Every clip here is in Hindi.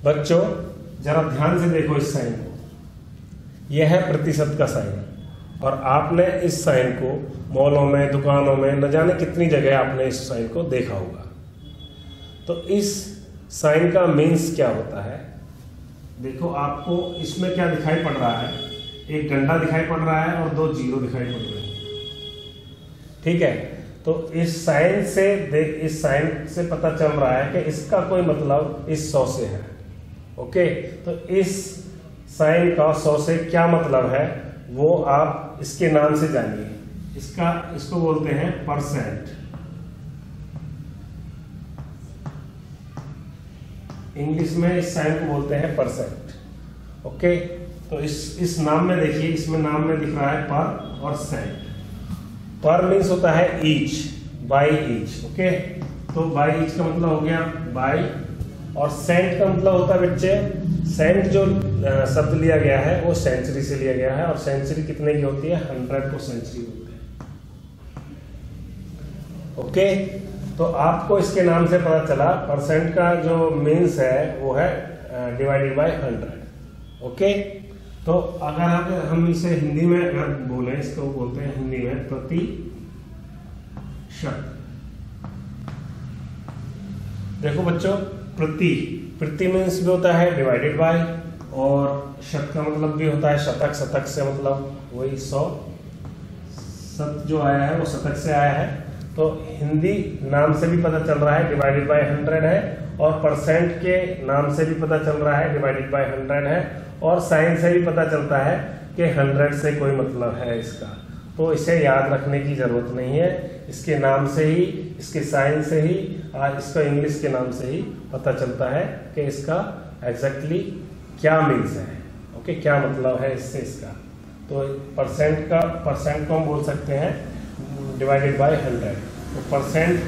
बच्चों जरा ध्यान से देखो इस साइन को, यह है प्रतिशत का साइन। और आपने इस साइन को मॉलों में, दुकानों में, न जाने कितनी जगह आपने इस साइन को देखा होगा। तो इस साइन का मीन्स क्या होता है? देखो आपको इसमें क्या दिखाई पड़ रहा है, एक डंडा दिखाई पड़ रहा है और 2 जीरो दिखाई पड़ रहे हैं, ठीक है। तो इस साइन से पता चल रहा है कि इसका कोई मतलब इस 100 से है, ओके। तो इस साइन का 100 से क्या मतलब है वो आप इसके नाम से जानिए। इसको बोलते हैं परसेंट। इंग्लिश में इस साइन को बोलते हैं परसेंट, ओके। तो इस नाम में देखिए, इसमें नाम में दिख रहा है पर और सेंट। पर मीन्स होता है ईच, बाई ईच, ओके। तो बाई ईच का मतलब हो गया बाई, और सेंट का मतलब होता है बच्चे, सेंट जो शब्द लिया गया है वो सेंचुरी से लिया गया है, और सेंचुरी कितने की होती है? 100 को सेंचुरी बोलते हैं, ओके। तो आपको इसके नाम से पता चला परसेंट का जो मीन्स है वो है डिवाइडेड बाय 100, ओके। तो अगर हम इसे हिंदी में अगर बोले, इसको बोलते हैं हिंदी में प्रतिशत। देखो बच्चों, प्रति मीन्स भी होता है डिवाइडेड बाय, और शत का मतलब भी होता है शतक। शतक से मतलब वही 100, शत जो आया है वो शतक से आया है। तो हिंदी नाम से भी पता चल रहा है डिवाइडेड बाय 100 है, और परसेंट के नाम से भी पता चल रहा है डिवाइडेड बाय 100 है, और साइन से भी पता चलता है कि 100 से कोई मतलब है इसका। तो इसे याद रखने की जरूरत नहीं है, इसके नाम से ही, इसके साइन से ही, और इसका इंग्लिश के नाम से ही पता चलता है कि इसका एग्जैक्टली क्या मीन्स है, ओके, क्या मतलब है इससे इसका। तो परसेंट को हम बोल सकते हैं डिवाइडेड बाय 100। तो परसेंट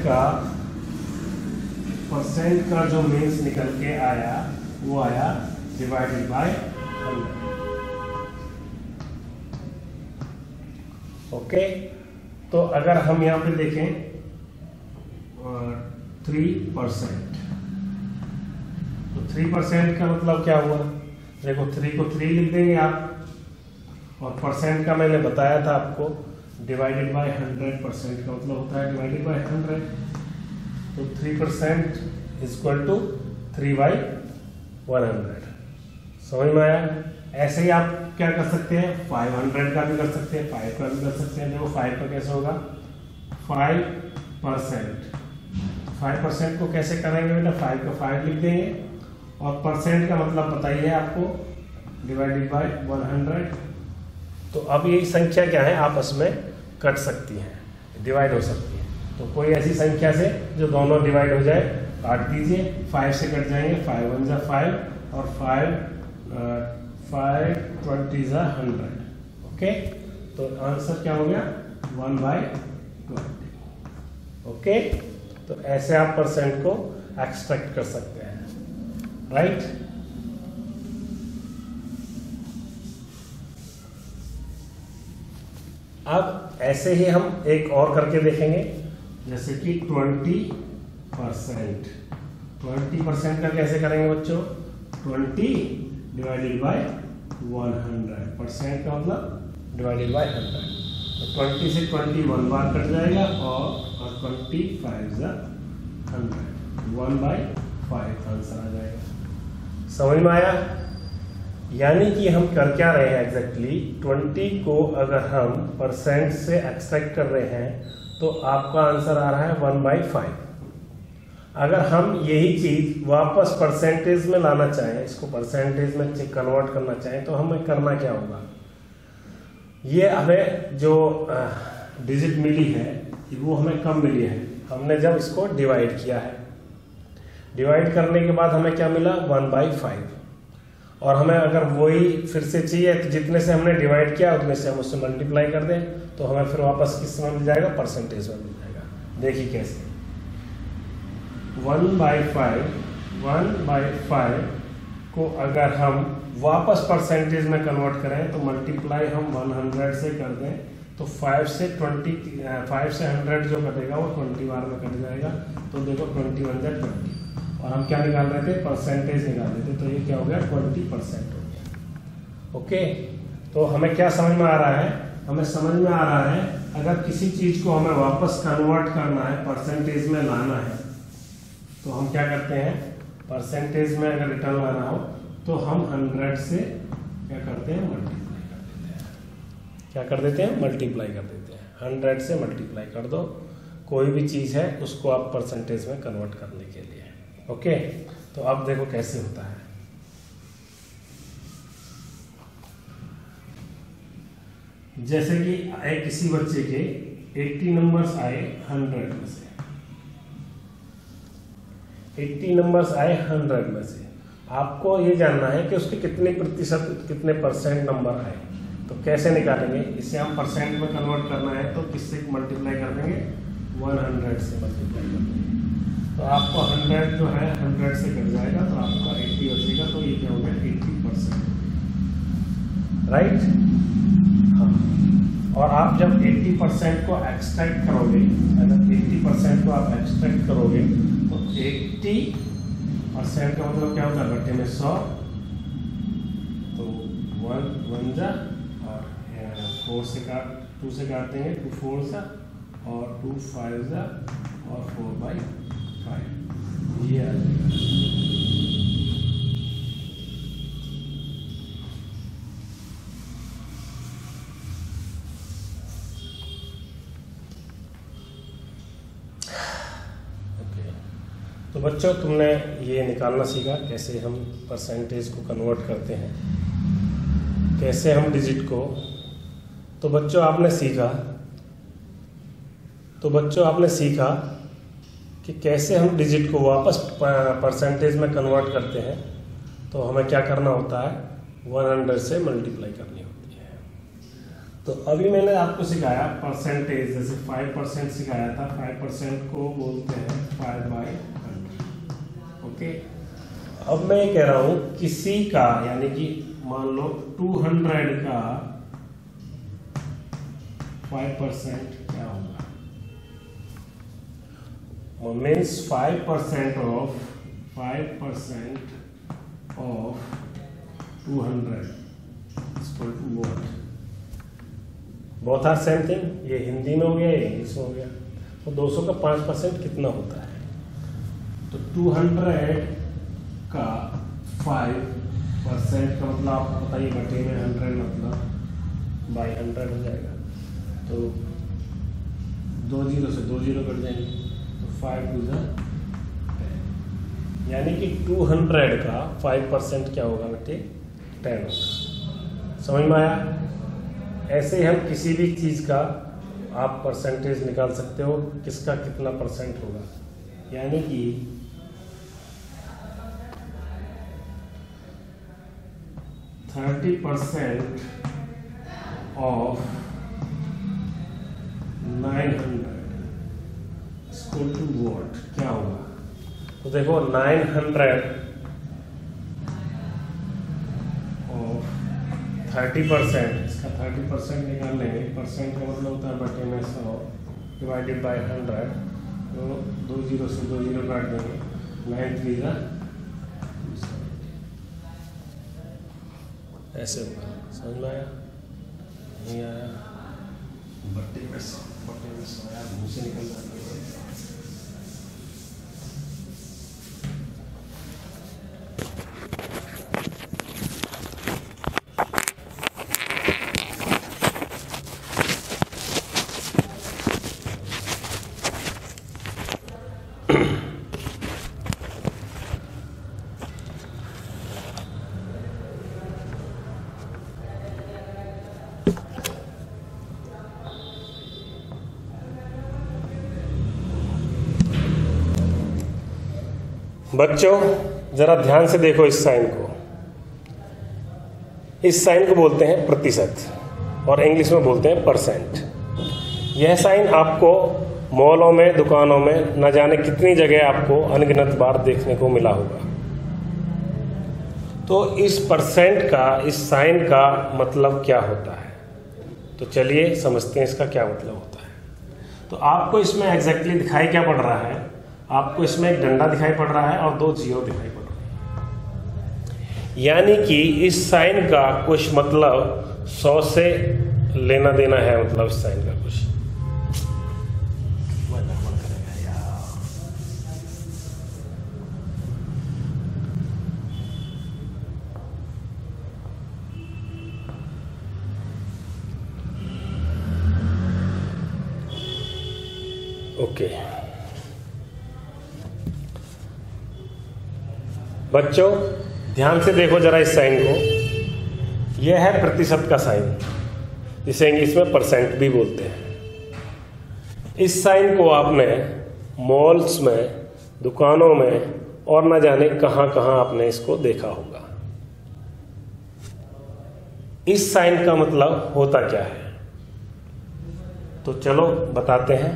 का जो मीन्स निकल के आया वो आया डिवाइडेड बाय 100, ओके। तो अगर हम यहाँ पे देखें 3%, तो 3% का मतलब क्या हुआ? देखो 3 को 3 लिख देंगे आप, और परसेंट का मैंने बताया था आपको डिवाइडेड बाय 100%, का मतलब होता है डिवाइडेड बाय 100। तो 3% इक्वल टू 3/100। समझ में आया? ऐसे ही आप क्या कर सकते हैं, 500 का भी कर सकते हैं, 5 का भी कर सकते हैं। देखो 5 का कैसे होगा, 5%। 5% को कैसे करेंगे बेटा? 5 का 5 लिख देंगे, और परसेंट का मतलब पता ही है आपको, डिवाइडेड बाय 100। तो अब ये संख्या क्या है, आपस में कट सकती हैं, डिवाइड हो सकती है। तो कोई ऐसी संख्या से जो दोनों डिवाइड हो जाए, काट दीजिए। 5 से कट जाएंगे, 5 1 जा 5, और 5 20 जा 100, ओके। तो आंसर क्या हो गया, 1/20, ओके। तो ऐसे आप परसेंट को एक्सट्रैक्ट कर सकते हैं, राइट। अब ऐसे ही हम एक और करके देखेंगे, जैसे कि 20%। 20% का कैसे करेंगे बच्चों? 20 डिवाइडेड बाय 100, परसेंट का मतलब डिवाइडेड बाय 100। तो 20 से 20 1 बार कट जाएगा, और 25 जा 100, 1/5 आंसर आ जाएगा। समझ में आया? यानी कि हम कर क्या रहे हैं एग्जैक्टली, 20 को अगर हम परसेंट से एक्सट्रैक्ट कर रहे हैं तो आपका आंसर आ रहा है 1/5। अगर हम यही चीज वापस परसेंटेज में लाना चाहें, इसको परसेंटेज में कन्वर्ट करना चाहें, तो हमें करना क्या होगा? ये हमें जो डिजिट मिली है वो हमें कम मिली है, हमने जब इसको डिवाइड किया है। डिवाइड करने के बाद हमें क्या मिला, 1/5। और हमें अगर वही फिर से चाहिए तो जितने से हमने डिवाइड किया उतने से हम उससे मल्टीप्लाई कर दें, तो हमें फिर वापस किस में मिल जाएगा, परसेंटेज में मिल जाएगा। देखिए कैसे, 1/5 को अगर हम वापस परसेंटेज में कन्वर्ट करें तो मल्टीप्लाई हम 100 से कर दें, तो 5 से 100 जो कटेगा वो 20 बार में कट जाएगा। तो देखो 21 जा 20, और हम क्या निकाल रहे थे, परसेंटेज निकाल रहे थे। तो ये क्या हो गया, 20% हो गया। ओके, तो हमें क्या समझ में आ रहा है, हमें समझ में आ रहा है अगर किसी चीज को हमें वापस कन्वर्ट करना है, परसेंटेज में लाना है, तो हम क्या करते हैं, परसेंटेज में अगर रिटर्न लाना हो तो हम 100 से क्या करते हैं, मल्टीप्लाई कर देते हैं। क्या कर देते हैं, मल्टीप्लाई कर देते हैं। 100 से मल्टीप्लाई कर दो कोई भी चीज़ है उसको आप परसेंटेज में कन्वर्ट करने के लिए। ओके, तो अब देखो कैसे होता है। जैसे कि आए किसी बच्चे के 80 नंबर्स आए 100 में से, 80 नंबर्स आए 100 में से, आपको ये जानना है कि उसके कितने प्रतिशत, कितने परसेंट नंबर आए। तो कैसे निकालेंगे, इसे हम परसेंट में कन्वर्ट करना है तो किससे मल्टीप्लाई कर देंगे, 100 से मल्टीप्लाई कर देंगे। तो आपको 100 जो है 100 से कट जाएगा तो आपका 80 बचेगा। तो ये क्या हो गया, 80%, राइट। हाँ, और आप जब 80% को एक्सट्रैक्ट करोगे, अगर 80% को आप एक्सट्रैक्ट करोगे तो 80% का मतलब क्या होता है, बट्टे में 100, तो 1 जा और 4 से काट, 2 से काट देंगे, 2 4 जा और 2 5 जा और 4/5, ये आ जाएगा। तो बच्चों, तुमने ये निकालना सीखा कैसे हम परसेंटेज को कन्वर्ट करते हैं, कैसे हम डिजिट को। तो बच्चों आपने सीखा कि कैसे हम डिजिट को वापस परसेंटेज में कन्वर्ट करते हैं। तो हमें क्या करना होता है, 100 से मल्टीप्लाई करनी होती है। तो अभी मैंने आपको सिखाया परसेंटेज, जैसे 5% सिखाया था, 5% को बोलते हैं 5/100। ओके, अब मैं ये कह रहा हूं किसी का, यानी कि मान लो 200 का 5% क्या होगा, means 5% of 200 equal to what, both are same thing. ये हिंदी में हो गया, ये इंग्लिश में हो गया। तो 200 का 5% कितना होता है, तो 200 का 5% का मतलब आपको पता ही, बटे में 100 मतलब बाई 100 हो जाएगा। तो 2 0 से 2 0 कट जाएंगे, तो 5 2 10, यानी कि 200 का 5% क्या होगा बेटे, 10 होगा। समझ में आया। ऐसे ही हम किसी भी चीज़ का आप परसेंटेज निकाल सकते हो, किसका कितना परसेंट होगा, यानी कि 30% ऑफ 900 इक्वल टू व्हाट, क्या होगा। तो देखो 900 ऑफ 30%, इसका 30% निकाल लेंगे। परसेंट का मतलब होता है बटे में 100 डिवाइडेड बाय 100। तो 2 0 से 2 0 काट देंगे, 9 3 जा, ऐसे होगा। समझ में आया, नहीं आया, बट्टे में 100 यार मुँह से निकल जाता है। बच्चों जरा ध्यान से देखो इस साइन को। इस साइन को बोलते हैं प्रतिशत और इंग्लिश में बोलते हैं परसेंट। यह साइन आपको मॉलों में, दुकानों में न जाने कितनी जगह आपको अनगिनत बार देखने को मिला होगा। तो इस परसेंट का, इस साइन का मतलब क्या होता है, तो चलिए समझते हैं इसका क्या मतलब होता है। तो आपको इसमें एग्जैक्टली दिखाई क्या पड़ रहा है, आपको इसमें एक डंडा दिखाई पड़ रहा है और 2 जीरो दिखाई पड़ रहे हैं, यानी कि इस साइन का कुछ मतलब 100 से लेना देना है, मतलब इस साइन का कुछ ओके। बच्चों ध्यान से देखो जरा इस साइन को, यह है प्रतिशत का साइन, जिसे इंग्लिश में परसेंट भी बोलते हैं। इस साइन को आपने मॉल्स में, दुकानों में और न जाने कहां कहां आपने इसको देखा होगा। इस साइन का मतलब होता क्या है, तो चलो बताते हैं।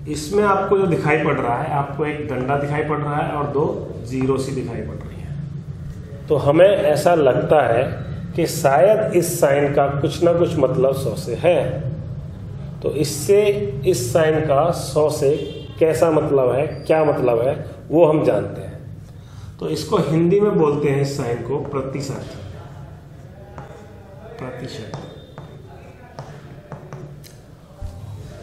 इसमें आपको जो दिखाई पड़ रहा है, आपको एक डंडा दिखाई पड़ रहा है और 2 जीरो सी दिखाई पड़ रही है। तो हमें ऐसा लगता है कि शायद इस साइन का कुछ ना कुछ मतलब 100 से है। तो इससे इस साइन का 100 से कैसा मतलब है, क्या मतलब है, वो हम जानते हैं। तो इसको हिंदी में बोलते हैं इस साइन को प्रतिशत। प्रतिशत।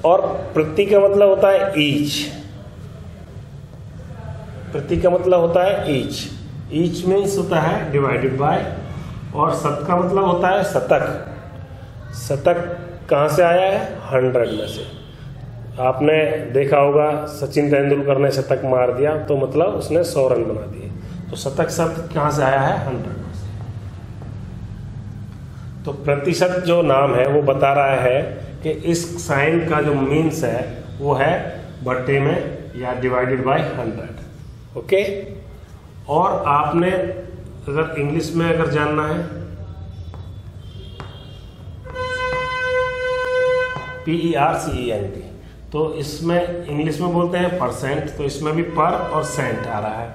और प्रति का मतलब होता है ईच। प्रति का मतलब होता है ईच। ईच मीन्स होता है डिवाइडेड बाय, और शत का मतलब होता है शतक। शतक कहाँ से आया है, 100 में से। आपने देखा होगा सचिन तेंदुलकर ने शतक मार दिया तो मतलब उसने 100 रन बना दिए। तो शतक शब्द कहाँ से आया है, 100 में से। तो प्रतिशत जो नाम है वो बता रहा है कि इस साइन का जो मीन्स है वो है बट्टे में या डिवाइडेड बाय 100। ओके। और आपने अगर इंग्लिश में अगर जानना है, PERCENT, तो इसमें इंग्लिश में बोलते हैं परसेंट, तो इसमें भी पर और सेंट आ रहा है।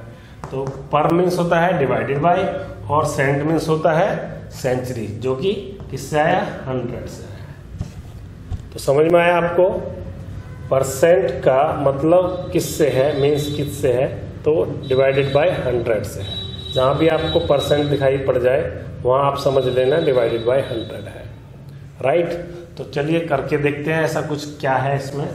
तो पर मीन्स होता है डिवाइडेड बाय और सेंट मीन्स होता है सेंचुरी, जो कि किससे आया, 100 से आया। तो समझ में आया आपको, परसेंट का मतलब किससे है, मीन्स किससे है, तो डिवाइडेड बाय 100 से है। जहाँ भी आपको परसेंट दिखाई पड़ जाए वहाँ आप समझ लेना डिवाइडेड बाय 100 है। राइट। तो चलिए करके देखते हैं ऐसा कुछ क्या है इसमें।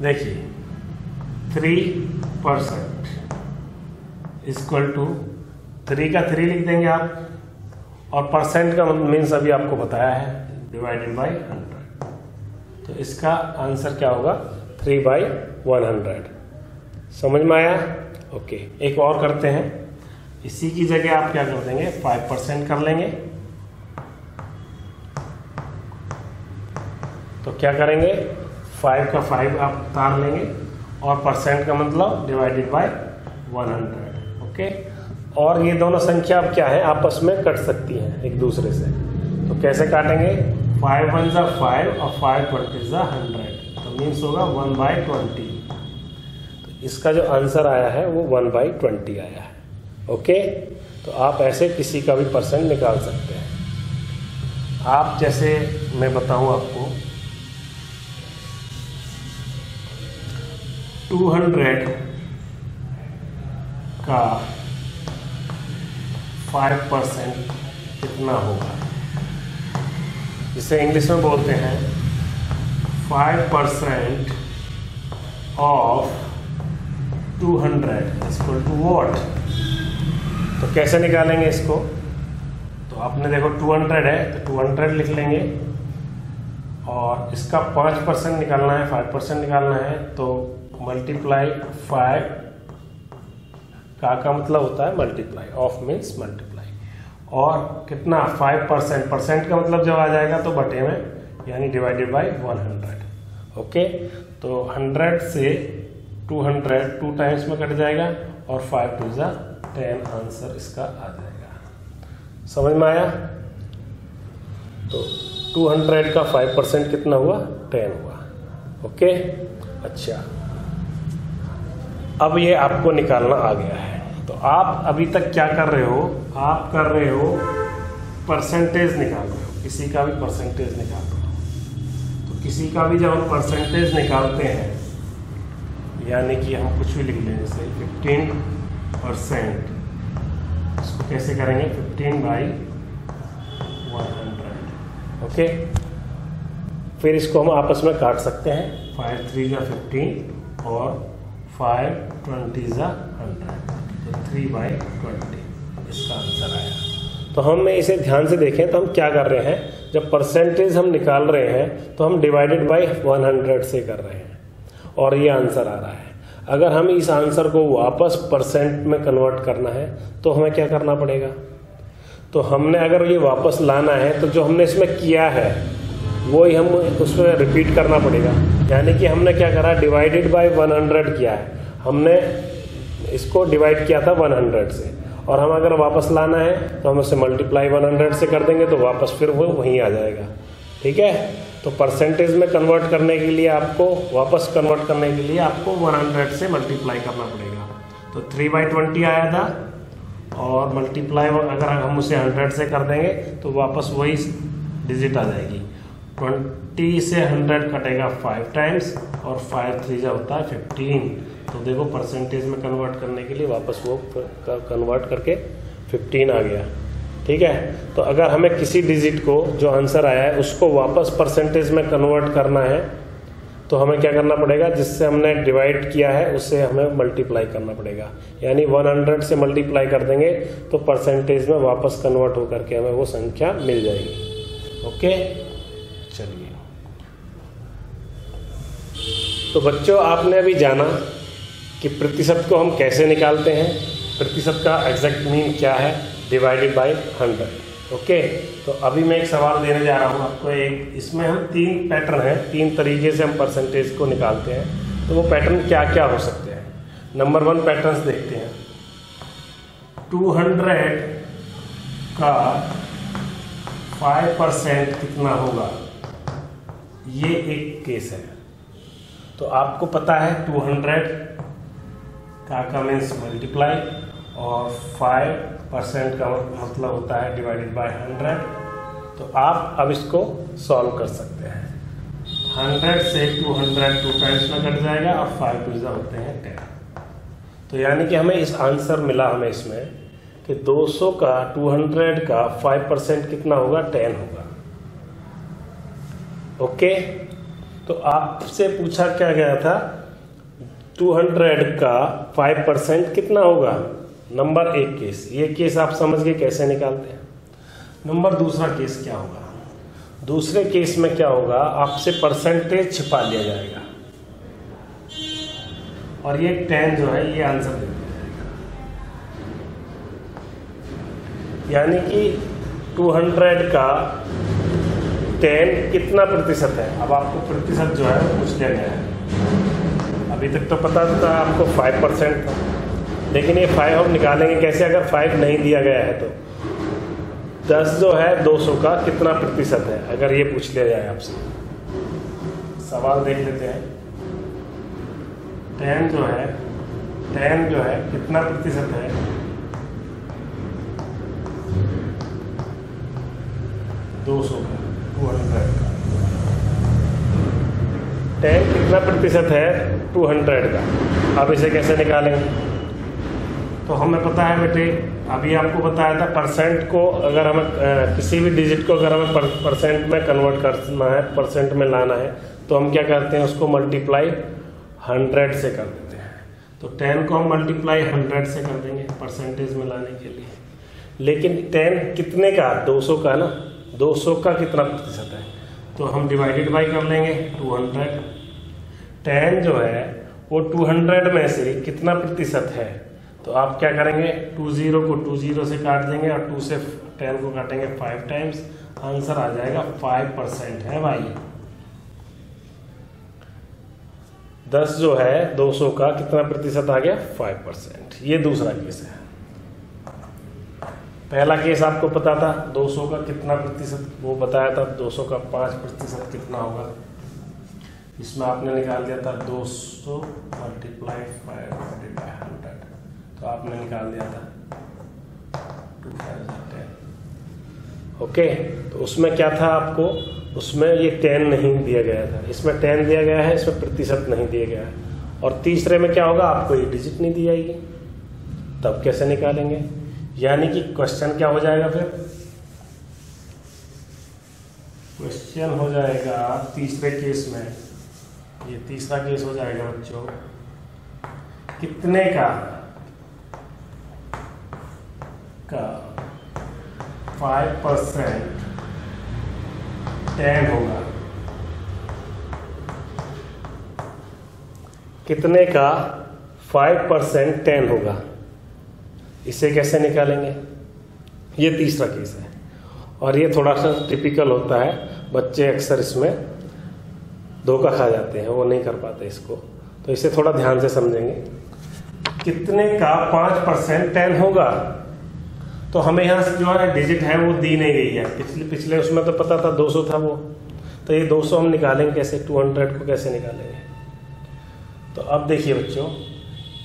देखिए 3% इक्वल टू 3 का 3 लिख देंगे आप, और परसेंट का मीन्स अभी आपको बताया है डिवाइडेड बाय 100। तो इसका आंसर क्या होगा, 3/100। समझ में आया। ओके। एक और करते हैं। इसी की जगह आप क्या कर देंगे, 5% कर लेंगे। तो क्या करेंगे, 5 का 5 आप उतार लेंगे और परसेंट का मतलब डिवाइडेड बाय 100। ओके। और ये दोनों संख्या अब क्या है, आपस में कट सकती हैं एक दूसरे से। तो कैसे काटेंगे, 5 1 जा 5 और 5 20 जा 100, तो मीन्स होगा 1/20। तो इसका जो आंसर आया है वो 1/20 आया है। ओके। तो आप ऐसे किसी का भी परसेंट निकाल सकते हैं। आप जैसे मैं बताऊं आपको, 200 का 5% कितना होगा, जिसे इंग्लिश में बोलते हैं 5% ऑफ 200 इक्वल टू व्हाट। तो कैसे निकालेंगे इसको, तो आपने देखो 200 है तो 200 लिख लेंगे, और इसका 5% निकालना है, 5% निकालना है, तो मल्टीप्लाई 5 का मतलब होता है मल्टीप्लाई, ऑफ मीन्स मल्टीप्लाई, और कितना 5%, परसेंट का मतलब जब आ जाएगा तो बटे में, यानी डिवाइडेड बाय 100। ओके। तो 100 से 200 2 टाइम्स में कट जाएगा और 5 2 जा 10 आंसर इसका आ जाएगा। समझ में आया। तो 200 का 5% कितना हुआ, 10 हुआ। ओके। अच्छा, अब ये आपको निकालना आ गया है। तो आप अभी तक क्या कर रहे हो, आप कर रहे हो परसेंटेज निकाल रहे हो, किसी का भी परसेंटेज निकाल रहे हो। तो किसी का भी जब हम परसेंटेज निकालते हैं, यानी कि हम कुछ भी लिख लें, जैसे 15%, इसको कैसे करेंगे 15/100। ओके, फिर इसको हम आपस में काट सकते हैं, 5 3 × 15 और 5 20 × 100, तो 3/20 इसका आंसर आया। तो हम इसे ध्यान से देखें तो हम क्या कर रहे हैं, जब परसेंटेज हम निकाल रहे हैं तो हम डिवाइडेड बाय 100 से कर रहे हैं और ये आंसर आ रहा है। अगर हम इस आंसर को वापस परसेंट में कन्वर्ट करना है तो हमें क्या करना पड़ेगा, तो हमने अगर ये वापस लाना है तो जो हमने इसमें किया है वो ही हम उसमें रिपीट करना पड़ेगा। यानी कि हमने क्या करा, डिवाइडेड बाय 100 किया है, हमने इसको डिवाइड किया था 100 से, और हम अगर वापस लाना है तो हम उसे मल्टीप्लाई 100 से कर देंगे तो वापस फिर वो वहीं आ जाएगा। ठीक है, तो परसेंटेज में कन्वर्ट करने के लिए आपको, वापस कन्वर्ट करने के लिए आपको 100 से मल्टीप्लाई करना पड़ेगा। तो 3/20 आया था, और मल्टीप्लाई अगर हम उसे 100 से कर देंगे तो वापस वही डिजिट आ जाएगी। 20 से 100 कटेगा 5 टाइम्स, और 5 3 होता है 15। तो देखो परसेंटेज में कन्वर्ट करने के लिए वापस वो कन्वर्ट करके 15 आ गया। ठीक है, तो अगर हमें किसी डिजिट को, जो आंसर आया है उसको वापस परसेंटेज में कन्वर्ट करना है तो हमें क्या करना पड़ेगा, जिससे हमने डिवाइड किया है उससे हमें मल्टीप्लाई करना पड़ेगा। यानी 100 से मल्टीप्लाई कर देंगे तो परसेंटेज में वापस कन्वर्ट होकर के हमें वो संख्या मिल जाएगी। ओके, चलिए, तो बच्चों आपने अभी जाना कि प्रतिशत को हम कैसे निकालते हैं, प्रतिशत का एग्जैक्ट मीन क्या है, डिवाइडेड बाय 100। ओके, तो अभी मैं एक सवाल देने जा रहा हूँ आपको। एक इसमें हम 3 पैटर्न हैं, 3 तरीके से हम परसेंटेज को निकालते हैं। तो वो पैटर्न क्या क्या हो सकते हैं। नंबर 1 पैटर्न्स देखते हैं। 200 का 5% कितना होगा, ये एक केस है। तो आपको पता है 200 का मीन्स मल्टीप्लाई, और 5% का मतलब होता है डिवाइडेड बाय 100। तो आप अब इसको सॉल्व कर सकते हैं। 100 से 200 2 टाइम्स में कट जाएगा, और 5 2 होते हैं 10। तो यानी कि हमें इस आंसर मिला हमें इसमें कि 200 का 200 का 5% कितना होगा, 10 होगा। ओके, तो आपसे पूछा क्या गया था, 200 का 5% कितना होगा। नंबर 1 केस, ये केस आप समझ गए कैसे निकालते हैं। नंबर 2 केस क्या होगा, दूसरे केस में क्या होगा, आपसे परसेंटेज छिपा लिया जाएगा और ये 10 जो है ये आंसर दे दिया जाएगा। यानी कि 200 का 10 कितना प्रतिशत है। अब आपको प्रतिशत जो है वो पूछ लिया गया है। अभी तक तो पता था आपको 5% था, लेकिन ये 5 हम निकालेंगे कैसे अगर 5 नहीं दिया गया है। तो 10 जो है 200 का कितना प्रतिशत है, अगर ये पूछ लिया जाए आपसे। सवाल देख लेते हैं। 10 जो है कितना प्रतिशत है, दो सौ का 200 का। 10 कितना प्रतिशत है 200 का। अब इसे कैसे निकालेंगे, तो हमें पता है बेटे, अभी आपको बताया था परसेंट को अगर हमें किसी भी डिजिट को अगर हमें परसेंट में कन्वर्ट करना है, परसेंट में लाना है, तो हम क्या करते हैं, उसको मल्टीप्लाई 100 से कर देते हैं। तो 10 को हम मल्टीप्लाई 100 से कर देंगे परसेंटेज में लाने के लिए। लेकिन 10 कितने का, 200 का ना, 200 का कितना प्रतिशत है, तो हम डिवाइडेड बाई कर लेंगे 200। 10 जो है वो 200 में से कितना प्रतिशत है, तो आप क्या करेंगे, 20 को 20 से काट देंगे और 2 से 10 को काटेंगे 5 टाइम्स, आंसर आ जाएगा 5% है भाई। 10 जो है 200 का कितना प्रतिशत आ गया, 5%। ये दूसरा केस है। पहला केस आपको पता था 200 का कितना प्रतिशत, वो बताया था 200 का 5% कितना होगा। इसमें आपने निकाल दिया था 200 मल्टीप्लाई 5/100, तो आपने निकाल दिया था 2 5 10। ओके, तो उसमें क्या था, आपको उसमें ये 10 नहीं दिया गया था, इसमें 10 दिया गया है, इसमें प्रतिशत नहीं दिया गया है। और तीसरे में क्या होगा, आपको ये डिजिट नहीं दी जाएगी, तब कैसे निकालेंगे? यानी कि क्वेश्चन क्या हो जाएगा फिर? क्वेश्चन हो जाएगा तीसरे केस में, ये तीसरा केस हो जाएगा बच्चों, कितने का 5% 10 होगा, कितने का 5% 10 होगा, इसे कैसे निकालेंगे? ये तीसरा केस है और ये थोड़ा सा टिपिकल होता है, बच्चे अक्सर इसमें धोखा खा जाते हैं, वो नहीं कर पाते इसको, तो इसे थोड़ा ध्यान से समझेंगे। कितने का 5% 10 होगा, तो हमें यहाँ से जो है डिजिट है वो दी नहीं गई है, पिछले उसमें तो पता था 200 था वो, तो ये 200 हम निकालेंगे कैसे, 200 को कैसे निकालेंगे? तो अब देखिए बच्चों,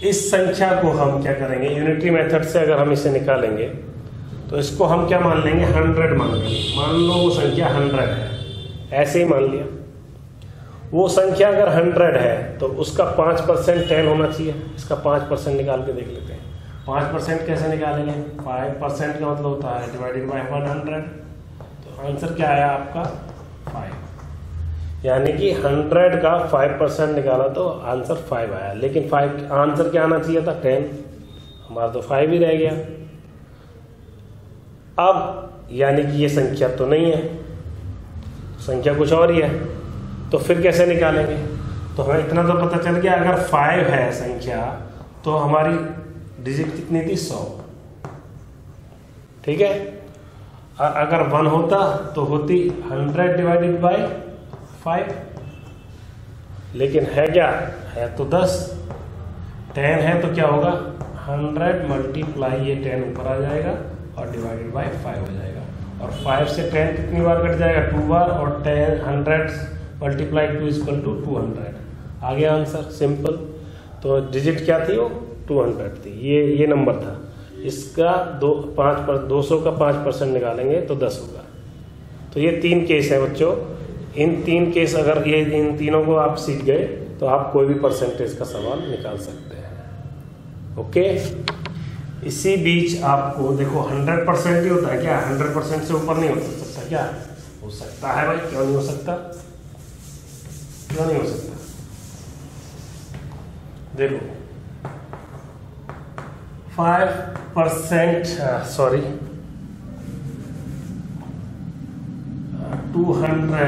इस संख्या को हम क्या करेंगे, यूनिटरी मेथड से अगर हम इसे निकालेंगे तो इसको हम क्या मान लेंगे, 100 मान लेंगे। मान लो वो संख्या 100 है, ऐसे ही मान लिया। वो संख्या अगर 100 है तो उसका 5% 10 होना चाहिए, इसका 5% निकाल के देख लेते हैं। 5% कैसे निकालेंगे? 5% का मतलब होता है डिवाइडेड बाय 100, तो आंसर क्या आया आपका 5, यानी कि 100 का 5% निकाला तो आंसर 5 आया, लेकिन 5 आंसर क्या आना चाहिए था 10, हमारा तो 5 ही रह गया। अब यानी कि ये संख्या तो नहीं है, संख्या कुछ और ही है, तो फिर कैसे निकालेंगे? तो हमें इतना तो पता चल गया, अगर 5 है संख्या तो हमारी डिजिट कितनी थी, 100, ठीक है। अगर 1 होता तो होती 100 डिवाइडेड बाय 5, लेकिन है क्या, है तो 10, 10 है तो क्या होगा, 100 मल्टीप्लाई ये 10 ऊपर आ जाएगा और डिवाइडेड बाय 5 हो जाएगा। और 5 से 10 कितनी बार कट जाएगा, 2 बार, और 10 100 मल्टीप्लाई 2 इक्वल टू 200, आ गया आंसर, सिंपल। तो डिजिट क्या थी, वो 200 थी, ये नंबर था। इसका 200 का 5% निकालेंगे तो 10 होगा। तो ये 3 केस है बच्चों, इन 3 केस अगर ये इन तीनों को आप सीख गए तो आप कोई भी परसेंटेज का सवाल निकाल सकते हैं। ओके, इसी बीच आपको देखो 100% ही होता है क्या, 100% से ऊपर नहीं हो सकता क्या, हो सकता है भाई, क्यों नहीं हो सकता, क्यों नहीं हो सकता? देखो 5% सॉरी 200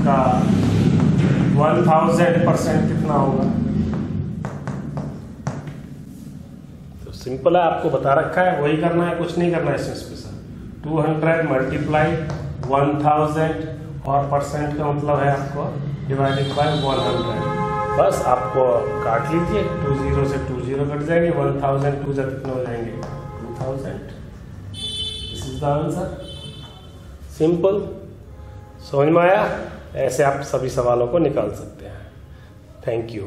का 1000% कितना होगा? तो सिंपल है, आपको बता रखा है, वही करना है, कुछ नहीं करना है इसमें स्पेशल। 200 मल्टीप्लाई 1000 और परसेंट का मतलब है आपको डिवाइडेड बाय 100, बस आपको काट लीजिए, 20 से 20 कट जाएंगे, 1000 2 से कितने हो जाएंगे, 2000। This is the answer, simple. समझ में आया? ऐसे आप सभी सवालों को निकाल सकते हैं। Thank you.